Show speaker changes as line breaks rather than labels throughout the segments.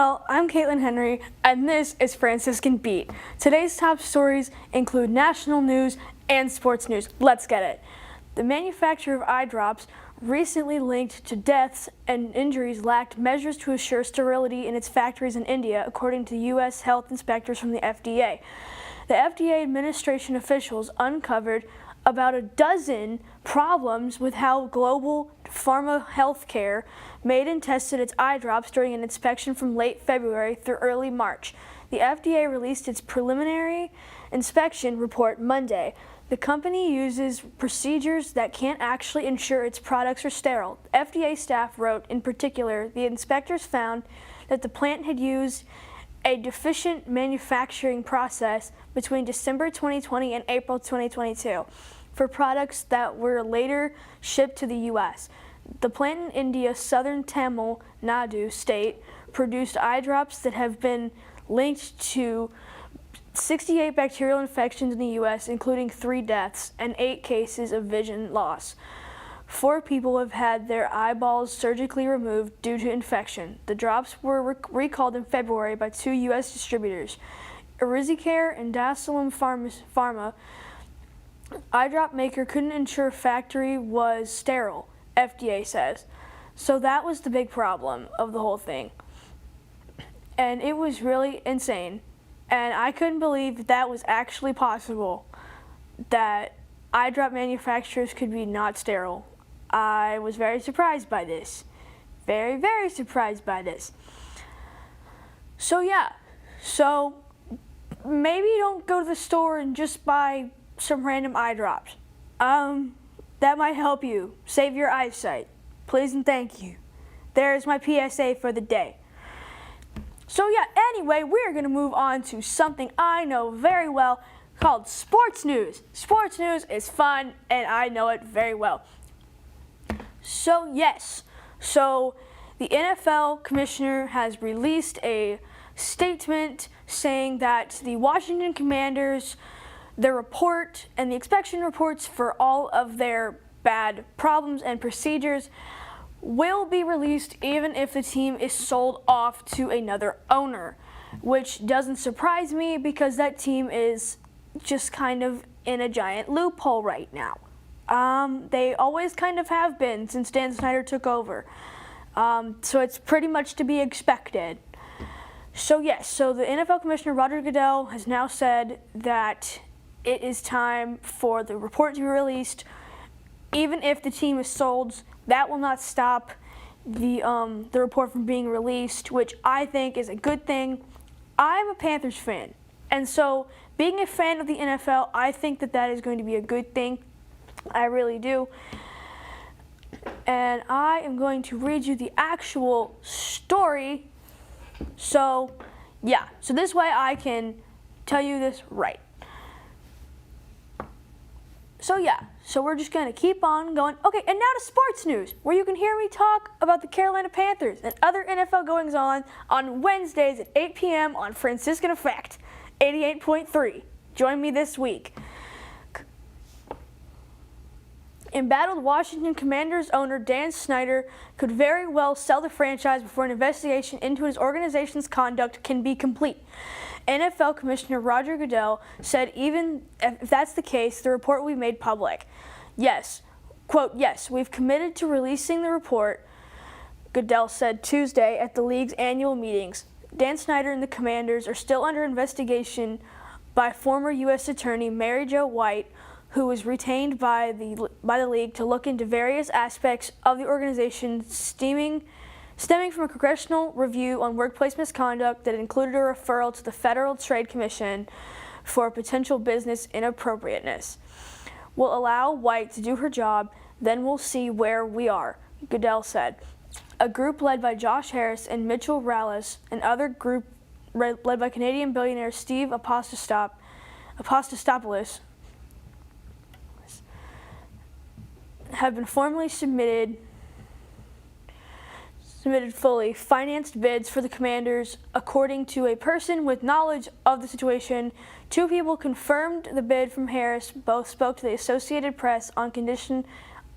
y'all, I'm Caitlin Henry, and this is Franciscan Beat. Today's top stories include national news and sports news. Let's get it. The manufacturer of eye drops, recently linked to deaths and injuries, lacked measures to assure sterility in its factories in India, according to U.S. health inspectors from the FDA. The FDA administration officials uncovered about a dozen problems with how global pharma healthcare made and tested its eye drops during an inspection from late February through early March. The FDA released its preliminary inspection report Monday. The company uses procedures that can't actually ensure its products are sterile. FDA staff wrote, in particular, the inspectors found that the plant had used a deficient manufacturing process between December 2020 and April 2022 for products that were later shipped to the U.S. The plant in India's southern Tamil Nadu state produced eye drops that have been linked to 68 bacterial infections in the U.S., including 3 deaths and 8 cases of vision loss. 4 people have had their eyeballs surgically removed due to infection. The drops were recalled in February by 2 U.S. distributors, Erizicare and Dasalam Pharma. Eye drop maker couldn't ensure factory was sterile, FDA says. So that was the big problem of the whole thing. And it was really insane. And I couldn't believe that was actually possible, that eye drop manufacturers could be not sterile. I was very surprised by this. Very, very surprised by this. So yeah, maybe don't go to the store and just buy some random eye drops. That might help you save your eyesight. Please and thank you. There's my PSA for the day. So yeah, anyway, we're gonna move on to something I know very well called sports news. Sports news is fun and I know it very well. So yes, the NFL commissioner has released a statement saying that the Washington Commanders, their report and the inspection reports for all of their bad problems and procedures will be released even if the team is sold off to another owner, which doesn't surprise me because that team is just kind of in a giant loophole right now. They always kind of have been since Dan Snyder took over. So it's pretty much to be expected. So yes, the NFL Commissioner Roger Goodell has now said that it is time for the report to be released. Even if the team is sold, that will not stop the report from being released, which I think is a good thing. I'm a Panthers fan, and so being a fan of the NFL, I think that is going to be a good thing. I really do. And I am going to read you the actual story. So yeah, so this way I can tell you this right. So yeah, we're just going to keep on going. Okay, and now to sports news, where you can hear me talk about the Carolina Panthers and other NFL goings-on Wednesdays at 8 p.m. on Franciscan Effect 88.3. Join me this week. Embattled Washington Commanders owner Dan Snyder could very well sell the franchise before an investigation into his organization's conduct can be complete. NFL Commissioner Roger Goodell said even if that's the case, the report will be made public. Yes, quote, yes, we've committed to releasing the report, Goodell said Tuesday at the league's annual meetings. Dan Snyder and the Commanders are still under investigation by former U.S. Attorney Mary Jo White, who was retained by the league to look into various aspects of the organization stemming from a congressional review on workplace misconduct that included a referral to the Federal Trade Commission for potential business inappropriateness. We'll allow White to do her job, then we'll see where we are, Goodell said. A group led by Josh Harris and Mitchell Rallis, and other group led by Canadian billionaire Steve Apostolopoulos, have been formally submitted fully financed bids for the Commanders. According to a person with knowledge of the situation, 2 people confirmed the bid from Harris. Both spoke to the Associated Press on condition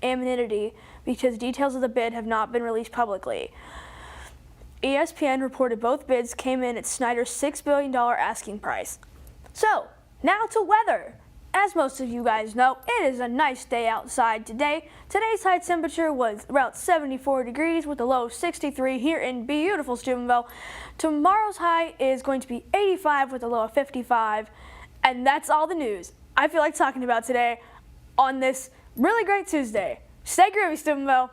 anonymity because details of the bid have not been released publicly. ESPN reported both bids came in at Snyder's $6 billion asking price. So, now to weather. As most of you guys know, it is a nice day outside today. Today's high temperature was about 74 degrees with a low of 63 here in beautiful Steubenville. Tomorrow's high is going to be 85 with a low of 55. And that's all the news I feel like talking about today on this really great Tuesday. Stay groovy, Steubenville.